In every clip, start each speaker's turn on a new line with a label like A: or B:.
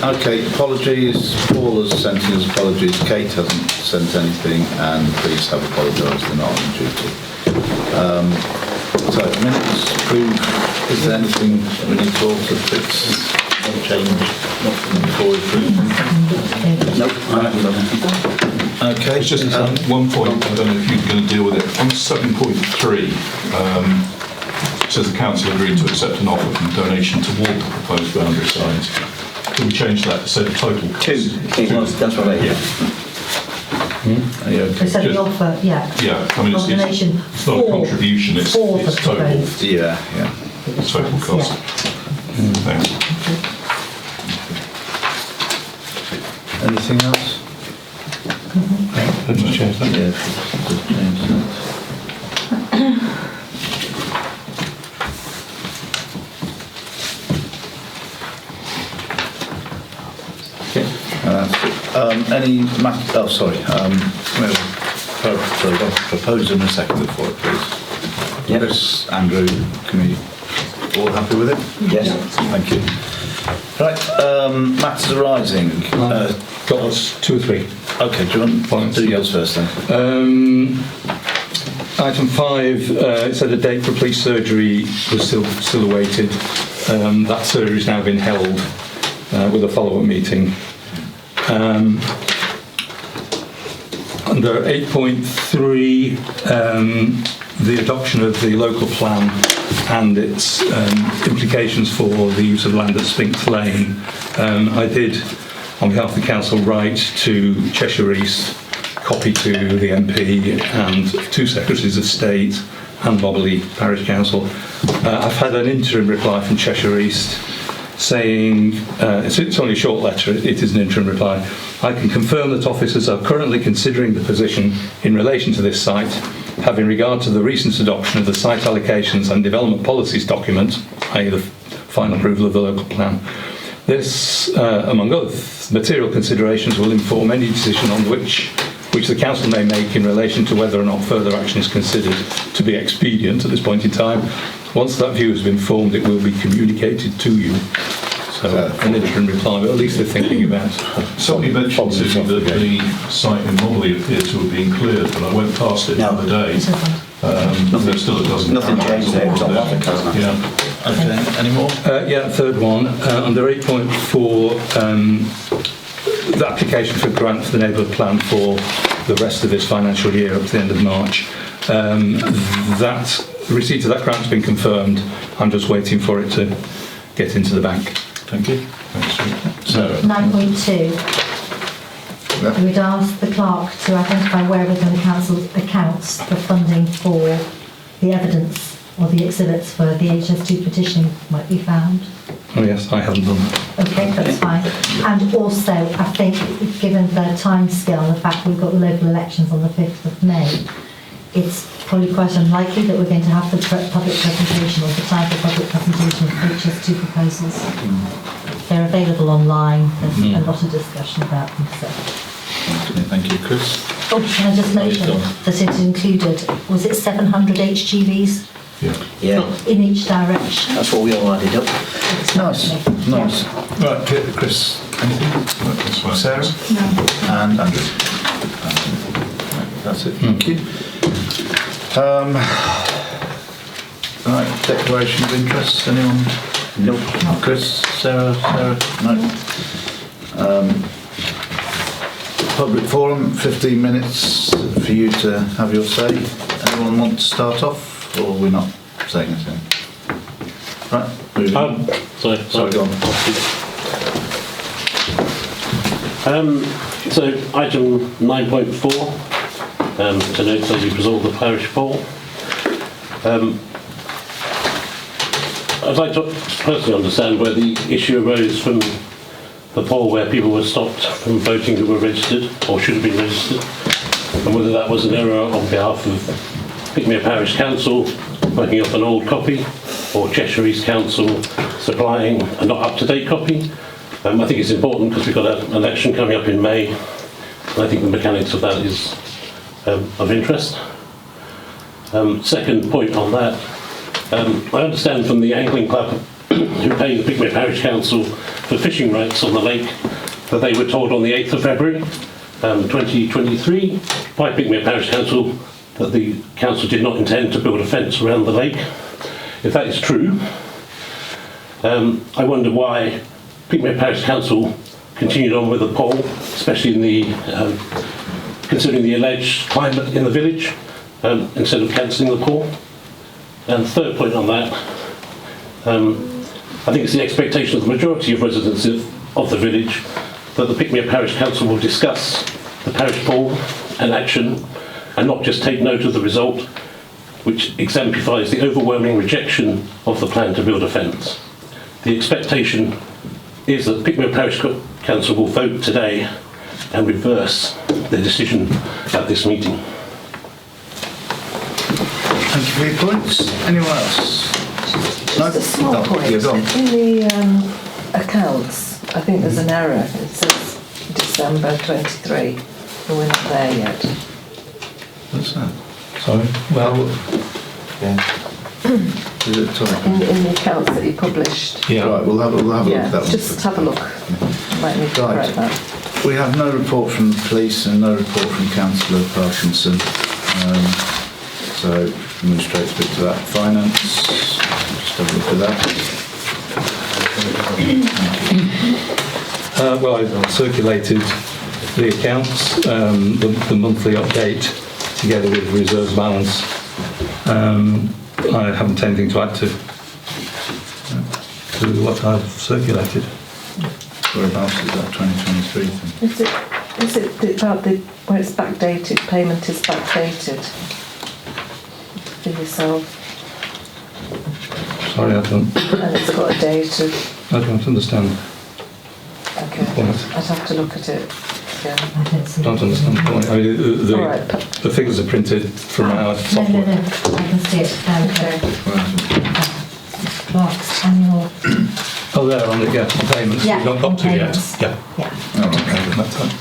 A: Okay, apologies. Paul has sent his apologies. Kate hasn't sent anything, and please have apologised. They're not on duty. So, minutes approved. Is there anything we need to alter, fix, change before we approve?
B: Nope, I haven't done it.
A: Okay.
C: It's just one point, I don't know if you're going to deal with it. On 7.3, it says the council agreed to accept an offer from donation toward the proposed boundary signs. Can we change that to say the total cost?
B: 2, it was, that's what I hear.
A: Are you okay?
D: So the offer, yeah.
C: Yeah, I mean, it's not a contribution, it's total.
A: Yeah.
C: Total cost. Thanks.
A: Anything else?
E: Let's change that.
A: Yeah, just change that. Okay, that's it. Any propose and a second for it, please.
B: Yep.
A: Chris, Andrew, can we all happy with it?
B: Yes.
A: Thank you. Right, matters arising.
E: Got us 2 or 3.
A: Okay, do you want to do yours first then?
E: Item 5, it said a date for police surgery was still awaited. That surgery has now been held with a follow-up meeting. Under 8.3, the adoption of the local plan and its implications for the use of land at Spinks Lane. I did, on behalf of the council, write to Cheshire East, copy to the MP and 2 secretaries of state and Bobberley Parish Council. I've had an interim reply from Cheshire East saying, it's only a short letter, it is an interim reply. I can confirm that officers are currently considering the position in relation to this site, having regard to the recent adoption of the site allocations and development policies document, i.e. the final approval of the local plan. This, among other material considerations, will inform any decision on which the council may make in relation to whether or not further action is considered to be expedient at this point in time. Once that view has been formed, it will be communicated to you. So an interim reply, but at least they're thinking about.
C: Somebody mentioned to me that the site in Mobley appeared to have been cleared, but I went past it the other day. There's still a dozen.
B: Nothing changed there, it's on that account.
C: Yeah.
A: Okay, any more?
E: Yeah, third one, under 8.4, the application for grant for the neighbourhood plan for the rest of this financial year up to the end of March. That receipt of that grant has been confirmed. I'm just waiting for it to get into the bank.
A: Thank you.
C: Thanks.
A: Sarah?
D: 9.2. We'd ask the clerk to identify where within the council's accounts the funding for the evidence or the exhibits for the HS2 petitioning might be found.
E: Oh yes, I haven't done that.
D: Okay, that's fine. And also, I think, given the time scale and the fact we've got the local elections on the 5th of May, it's probably quite unlikely that we're going to have the public presentation or the time for public presentation of HS2 proposals. They're available online. There's a lot of discussion about them. So.
A: Thank you, Chris.
D: Oh, can I just mention that it included, was it 700 HGVs?
B: Yeah,
D: In each direction.
B: that's what we all added up.
D: It's
A: Nice. Right, Chris, anything?
C: That's fine.
A: Sarah?
D: No.
A: And Andrew? That's it, thank you. Right, declaration of interest, anyone?
B: Nope.
A: Chris, Sarah, no. Public forum, 15 minutes for you to have your say. Anyone want to start off, or we're not saying anything? Right, moving on. Sorry, go on.
F: So item 9.4, to note as you resolve the parish poll. I'd like to personally understand where the issue arose from the poll where people were stopped from voting who were registered or should have been registered, and whether that was an error on behalf of Pickmere Parish Council working up an old copy or Cheshire East Council supplying a not up-to-date copy. I think it's important because we've got an election coming up in May, and I think the mechanics of that is of interest. Second point on that, I understand from the Angling Club who paid the Pickmere Parish Council for fishing rights on the lake that they were told on the 8th of February 2023 by Pickmere Parish Council that the council did not intend to build a fence around the lake. If that is true, I wonder why Pickmere Parish Council continued on with the poll, especially in the considering the alleged climate in the village, instead of cancelling the poll. And the third point on that, I think it's the expectation of the majority of residents of the village that the Pickmere Parish Council will discuss the parish poll and action and not just take note of the result, which exemplifies the overwhelming rejection of the plan to build a fence. The expectation is that Pickmere Parish Council will vote today and reverse their decision at this meeting.
A: Thank you for your points. Anyone else?
G: Just a small
A: No?
G: point.
A: Yeah, go on.
G: In the accounts, I think there's an error. It says December 23. But we're not there yet.
A: What's that?
E: Sorry. Well,
A: Is it sorry?
G: In the accounts that you published.
E: yeah.
A: Right, we'll have a look
G: Yeah,
A: at that one.
G: just have a look. Might need to
A: Right.
G: correct that.
A: We have no report from the police and no report from Councillor Parkinson. So, move straight through to that. Finance, just have a look at that.
E: Well, I circulated the accounts, the monthly update, together with reserves balance. I haven't anything to add to what I've circulated.
A: Whereabouts is that 2023 thing?
G: Is it about the where it's backdated? Payment is backdated for yourself,
E: Sorry, I don't
G: and it's got a date of.
E: I don't understand.
G: Okay,
E: What?
G: I'd have to look at it again.
D: I don't see.
E: Don't understand the point. I mean,
G: All right.
E: the figures are printed from our
D: No,
E: software.
D: I can see it.
G: Okay.
D: Right, annual.
E: Oh, there on the payments.
D: Yeah,
E: We've not got to yet.
D: payments.
E: Yeah.
D: Yeah.
A: Oh, okay.
E: That's it.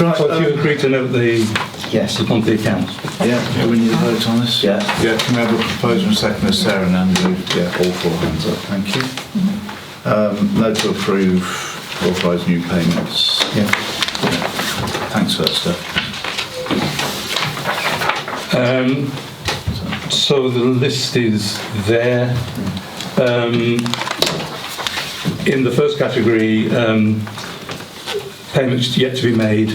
A: Right,
E: So if you agree to note the
B: Yes.
E: monthly accounts.
A: yeah, do we need a vote on this?
B: Yeah.
A: Yeah, can we have a proposal and second of Sarah and Andrew? Yeah, all four hands up, thank you. No to approve, authorise new payments.
E: Yeah.
A: Thanks for that stuff.
E: So the list is there. In the first category, payments yet to be made,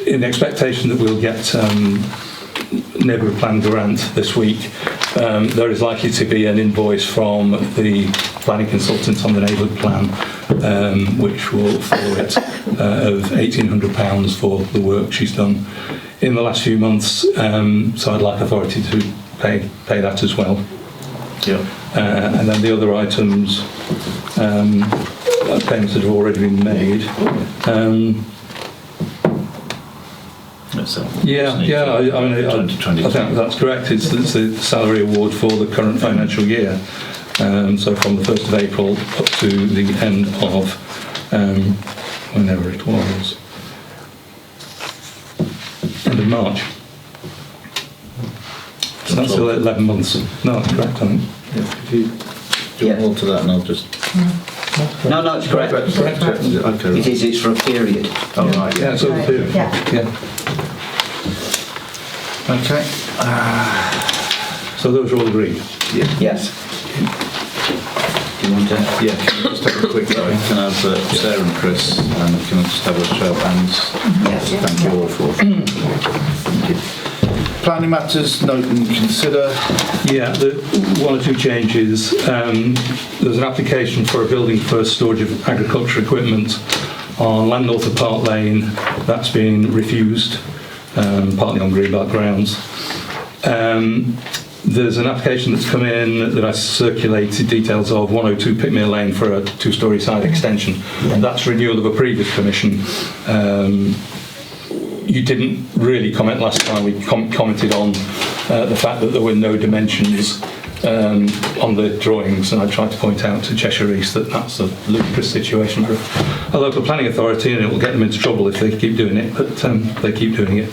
E: in the expectation that we'll get neighbourhood plan grant this week, there is likely to be an invoice from the planning consultant on the neighbourhood plan, which will follow it, of £1,800 for the work she's done in the last few months. So I'd like authority to pay that as well.
A: Yeah.
E: And then the other items, payments that have already been made.
A: That's it.
E: Yeah, I mean, I
A: 2022.
E: think that's correct. It's the salary award for the current financial year. So from the 1st of April up to the end of whenever it was, end of March. So that's still 11 months. No, that's correct, I think.
A: Yeah, if you do
B: Yeah.
A: more to that and I'll just...
B: No, it's correct.
A: Correct. Okay.
B: It's for a period.
A: Oh, right, yeah.
E: Yeah, so the period.
D: Yeah.
E: Yeah.
A: Okay.
E: So those are all agreed.
A: Yeah.
B: Yes. Do you want to?
A: Yeah, can we just have a quick vote? Can I have Sarah and Chris, and can I just have a show of hands?
B: Yes.
A: Thank you all for. Thank you. Planning matters, note and consider.
E: Yeah, one or two changes. There's an application for a building for storage of agricultural equipment on land north of Park Lane. That's been refused, partly on Greenbelt grounds. There's an application that's come in that I circulated details of, 102 Pickmere Lane, for a two-storey side extension. That's renewal of a previous permission. You didn't really comment last time. We commented on the fact that there were no dimensions on the drawings, and I tried to point out to Cheshire East that that's a ludicrous situation for a local planning authority, and it will get them into trouble if they keep doing it, but they keep doing it.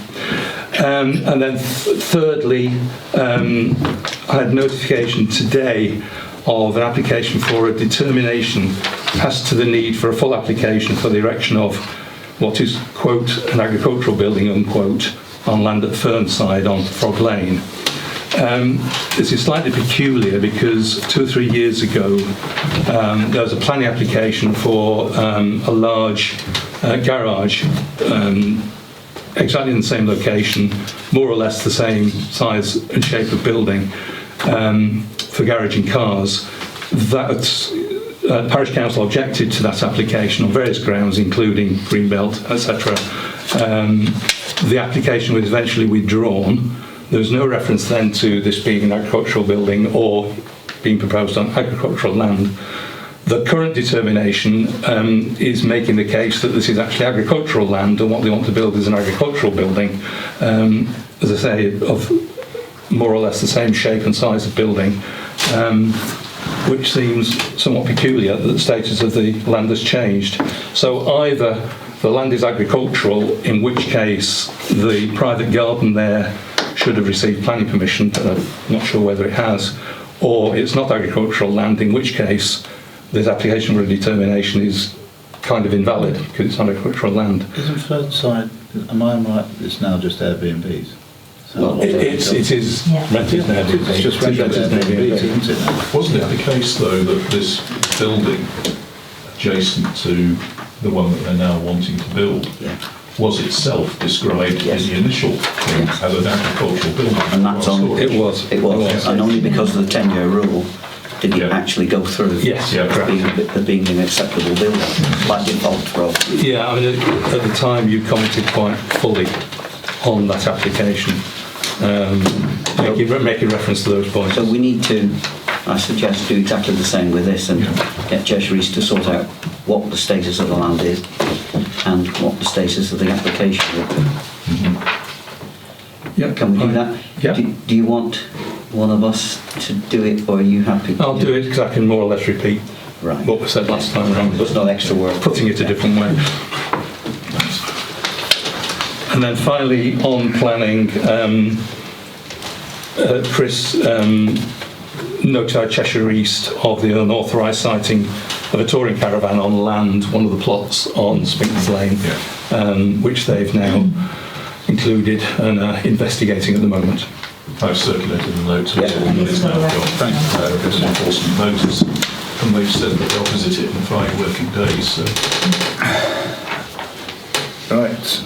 E: And then thirdly, I had notification today of an application for a determination as to the need for a full application for the erection of what is, quote, an agricultural building, unquote, on land at Fernside on Frog Lane. This is slightly peculiar because 2 or 3 years ago there was a planning application for a large garage exactly in the same location, more or less the same size and shape of building for garaging cars. That Parish Council objected to that application on various grounds, including Greenbelt, etc. The application was eventually withdrawn. There was no reference then to this being an agricultural building or being proposed on agricultural land. The current determination is making the case that this is actually agricultural land and what they want to build is an agricultural building, as I say, of more or less the same shape and size of building, which seems somewhat peculiar that the status of the land has changed. So either the land is agricultural, in which case the private garden there should have received planning permission, but I'm not sure whether it has, or it's not agricultural land, in which case this application for a determination is kind of invalid because it's not agricultural land.
A: Isn't Fernside, am I right, it's now just Airbnbs?
B: Well,
E: It is
D: Yeah.
E: rented now.
A: It's just rented Airbnbs, isn't it now?
C: Wasn't it the case, though, that this building adjacent to the one that they're now wanting to build
B: Yeah.
C: was itself described
B: Yes.
C: in the initial thing
B: Yes.
C: as an agricultural building?
B: And that's on-
C: Storage.
E: It was.
B: It was, and only because of the 10-year rule did it
C: Yeah.
B: actually go through
E: Yes,
C: yeah,
B: as being an acceptable building, by default, Rob.
E: Yeah, I mean, at the time you commented quite fully on that application, making reference to those points.
B: So we need to, I suggest, do exactly the same with this and
C: Yeah.
B: get Cheshire East to sort out what the status of the land is and what the status of the application will be.
E: Yep,
B: Can we do
E: fine.
B: that?
E: Yeah.
B: Do you want one of us to do it, or are you happy to
E: I'll do it because I can more or less repeat
B: Right.
E: what was said last time around,
B: There's no extra work.
E: putting it a different way. And then finally, on planning, Chris notified Cheshire East of the unauthorised sighting of a touring caravan on land, one of the plots on Spinks Lane, which they've now included and are investigating at the moment.
C: I've circulated the notes,
B: Yeah.
C: and it's now got an enforcement notice, and they've said that they'll visit it in 5 working days. So
A: Right,